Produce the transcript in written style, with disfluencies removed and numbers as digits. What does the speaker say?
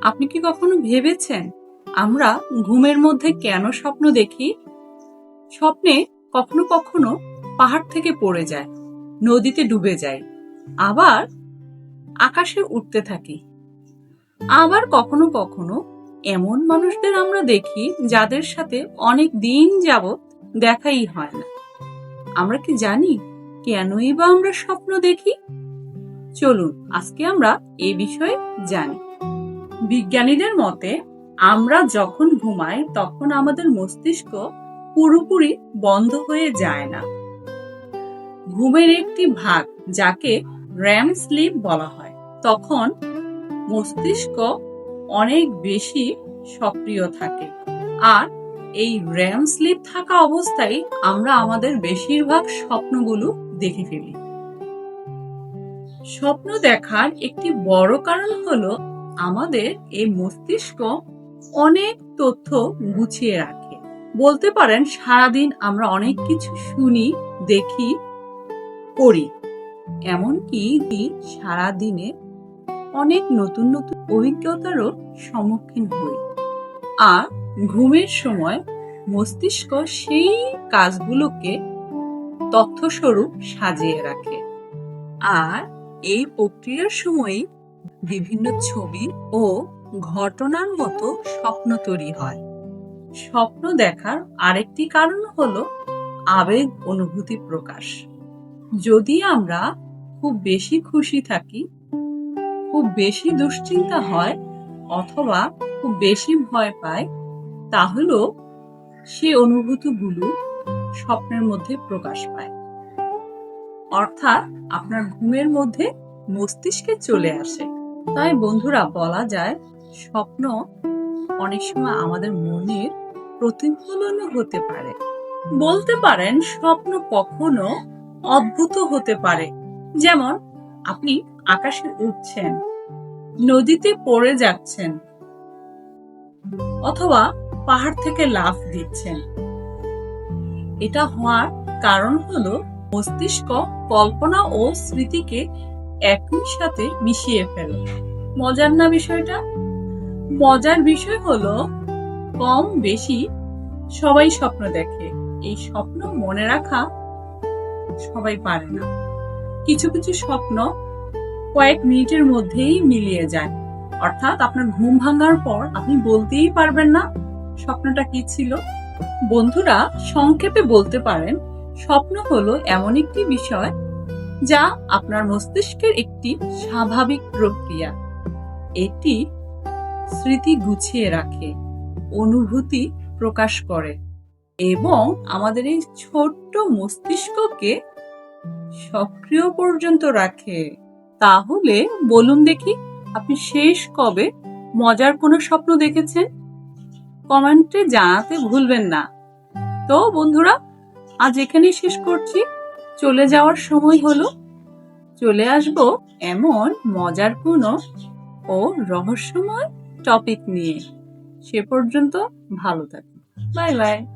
আপনি কি কখনো ভেবেছেন আমরা ঘুমের মধ্যে কেন স্বপ্ন দেখি? স্বপ্নে কখনো কখনো পাহাড় থেকে পড়ে যায়, নদীতে ডুবে যায়, আবার আকাশে উঠতে থাকি। আবার কখনো কখনো এমন মানুষদের আমরা দেখি যাদের সাথে অনেক দিন যাবত দেখাই হয় না। আমরা কি জানি কেনই বা আমরা স্বপ্ন দেখি? চলুন আজকে আমরা এই বিষয়ে জানি। বিজ্ঞানীদের মতে আমরা যখন ঘুমাই তখন আমাদের মস্তিষ্ক পুরোপুরি বন্ধ হয়ে যায় না। ঘুমের একটি ভাগ, যাকে REM স্লিপ বলা হয়, তখন মস্তিষ্ক অনেক বেশি সক্রিয় থাকে। আর এই REM স্লিপ থাকা অবস্থায় আমরা আমাদের বেশিরভাগ স্বপ্নগুলো দেখে ফেলি। স্বপ্ন দেখার একটি বড় কারণ হলো আমাদের এই মস্তিষ্ক অনেক তথ্য গুছিয়ে রাখে। বলতে পারেন সারাদিন আমরা অনেক কিছু শুনি, দেখি, করি, এমনকি সারাদিনে অনেক নতুন নতুন অভিজ্ঞতারও সম্মুখীন হই। আর ঘুমের সময় মস্তিষ্ক সেই কাজগুলোকে তথ্যস্বরূপ সাজিয়ে রাখে। আর এই প্রক্রিয়ার সময়ই বিভিন্ন ছবি ও ঘটনার মতো স্বপ্ন তৈরি হয়। স্বপ্ন দেখার আরেকটি কারণ হলো আবেগ অনুভূতি প্রকাশ। যদি আমরা খুব বেশি খুশি থাকি, খুব বেশি দুশ্চিন্তা হয়, অথবা খুব বেশি ভয় পাই, তাহলেও সেই অনুভূতিগুলো স্বপ্নের মধ্যে প্রকাশ পায়। অর্থাৎ আপনার ঘুমের মধ্যে মস্তিষ্কে চলে আসে। তাই বন্ধুরা, বলা যায় স্বপ্ন অনেক সময় আমাদের মনের প্রতিফলনও হতে পারে। বলতে পারেন স্বপ্ন কখনো অদ্ভুত হতে পারে, যেমন আপনি আকাশে উড়ছেন, নদীতে পড়ে যাচ্ছেন, অথবা পাহাড় থেকে লাফ দিচ্ছেন। এটা হওয়ার কারণ হলো মস্তিষ্ক কল্পনা ও স্মৃতিকে একই সাথে মিশিয়ে ফেলে। মজার না বিষয়টা? মজার বিষয় হলো কম বেশি সবাই স্বপ্ন দেখে। এই স্বপ্ন মনে রাখা সবাই পারে না। কিছু কিছু স্বপ্ন কয়েক মিনিটের মধ্যেই মিলিয়ে যায়। অর্থাৎ আপনার ঘুম ভাঙার পর আপনি বলতেই পারবেন না স্বপ্নটা কি ছিল। বন্ধুরা, সংক্ষেপে বলতে পারেন স্বপ্ন হলো এমন একটি বিষয় যা আপনার মস্তিষ্কের একটি স্বাভাবিক প্রক্রিয়া। এটি স্মৃতি গুছিয়ে রাখে, অনুভূতি প্রকাশ করে এবং আমাদের এই ছোট্ট মস্তিষ্ককে সক্রিয় পর্যন্ত রাখে। তাহলে বলুন দেখি, আপনি শেষ কবে মজার কোনো স্বপ্ন দেখেছেন? কমেন্টে জানাতে ভুলবেন না। তো বন্ধুরা, আজ এখানেই শেষ করছি। চলে যাওয়ার সময় হলো। চলে আসবো এমন মজার কোনো ও রহস্যময় টপিক নিয়ে। সে পর্যন্ত ভালো থাকুন। Bye bye.